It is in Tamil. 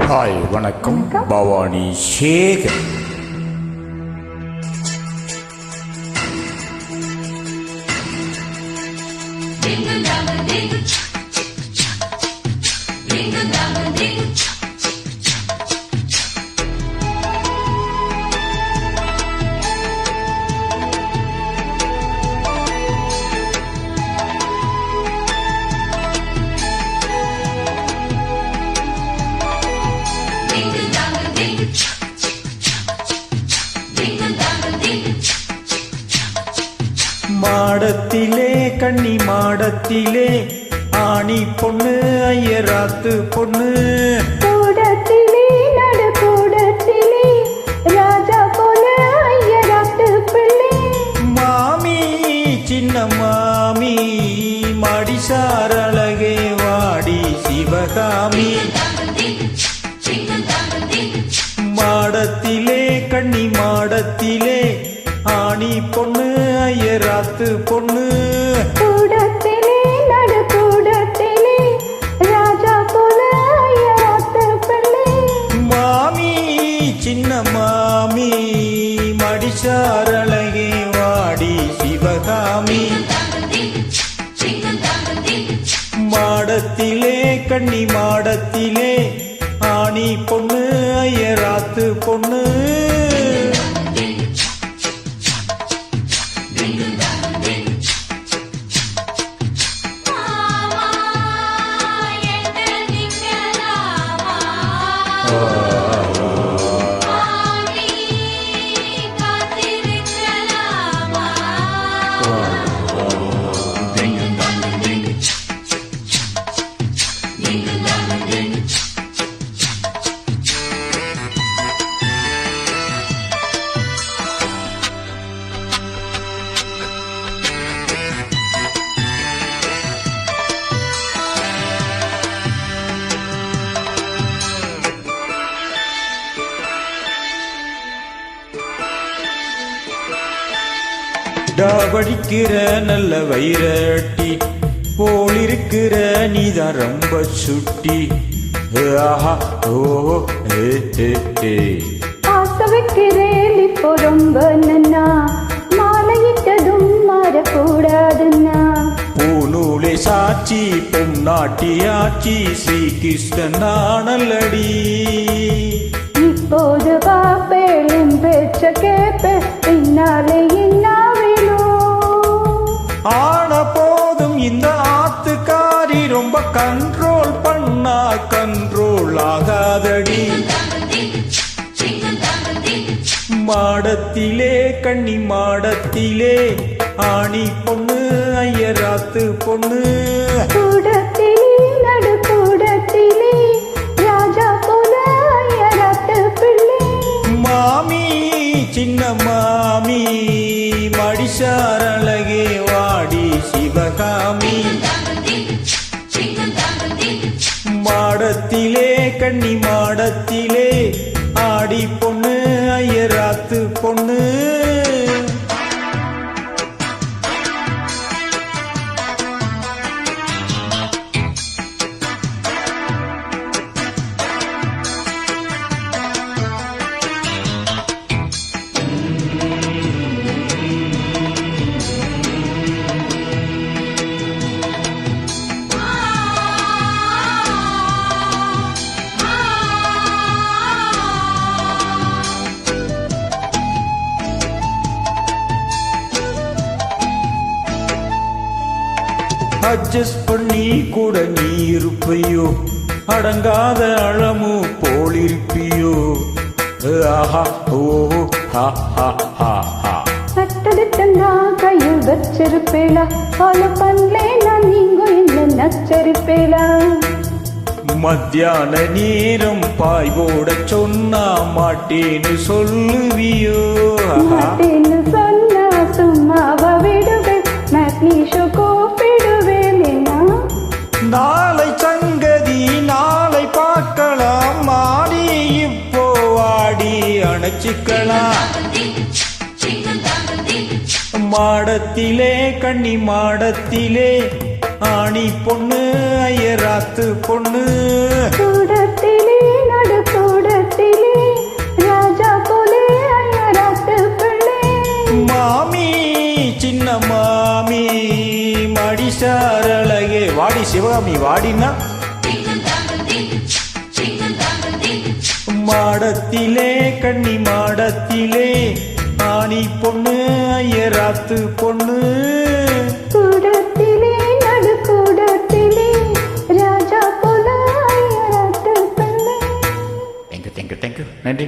ஹாய் வணக்கம் பவானி சேகர். மாடத்திலே கன்னி மாடத்திலே ஆணி பொண்ணு ஐயராத்து பொண்ணு, கூடத்திலே நடு கூடத்திலே ராஜா போல ஐயராத்து பிள்ளை. மாமி சின்ன மாமி மடிசார் அழகே வாடி சிவகாமி. மாடத்திலே கன்னி மாடத்திலே ஆணி பொண்ணு ஐயராத்து பொண்ணு, கூடத்திலே நடு கூடத்திலே ராஜா போல ஐயராத்து பிள்ளை. மாமி சின்ன மாமி மடிசார் அழகே வாடி சிவகாமி. மாடத்திலே கன்னி மாடத்திலே ஆணி பொண்ணு ஐயராத்து பொண்ணு. டாவடிக்கிற நல்ல வைரட்டி போலிருக்கிற நீதான் ரொம்ப சுட்டி. ஆஹா ஓ ஆசை வைக்கிறேன் இப்போ ரொம்ப நன்னா, மாலையிட்டதும் மாறக்கூடாதுன்னா. பூநூலை சாட்சி பொன்னாட்டியாச்சி ஸ்ரீகிருஷ்ணன் நானல்லடி. இப்போது பாப்பேன் பேச்ச கேப்ப பின்னாலே ஆன போதும் இந்த ஆத்துக்காரி ரொம்ப கண்ட்ரோல் பண்ணா கண்ட்ரோல் ஆகாதடி. மாடத்திலே கன்னி மாடத்திலே ஆணி பொண்ணு ஐயராத்து பொண்ணு, கூடத்திலே நடு கூடத்திலே ராஜா போல ஐயராத்து பிள்ளை. மாமி சின்ன மாமி மடிசார் அழகே வாடி சிவகாமி. மாடத்திலே கன்னி மாடத்திலே ஆடி பொண்ணு ஐயராத்து பொண்ணு. அட்ஜஸ்ட் பண்ணி கூட நீ இருப்பையோ, அடங்காத அழமு போலிருப்பியோ. ஆஹா ஓ ஹா ஹா ஹா ஹா. நட்டெடுத்தா கையில் வச்சிருப்பேளா, ஃபாலோ பண்ணலேனா நீங்க என்ன நச்சரிப்பேளா. மத்தியான நேரம் பாய் போட சொன்னா மாட்டேன்னு சொல்லுவியோ. மாட்டேன்னு சொன்னா சும்மாவா விடுவேன், மேட்னீஷோ கூப்பிடுவேனா. நாளை சங்கதி நாளை பார்க்கலாம், மாடி இப்போ ஆடி அணைச்சிக்கலாம். மாடத்திலே கன்னி மாடத்திலே ஆணி பொண்ணு ஐயராத்து பொண்ணு, கூடத்திலே நடு மாமி மடிசாரழகே வாடி சிவகாமி வாடினா மாடத்திலே கன்னி மாடத்திலே ஆணி பொண்ணு ஐயராத்து பொண்ணு கூடத்திலே நடு கூடத்திலே ராஜா போல ஐயராத்து பெண்ணே. தேங்க்யூ தேங்க்யூ தேங்க்யூ நன்றி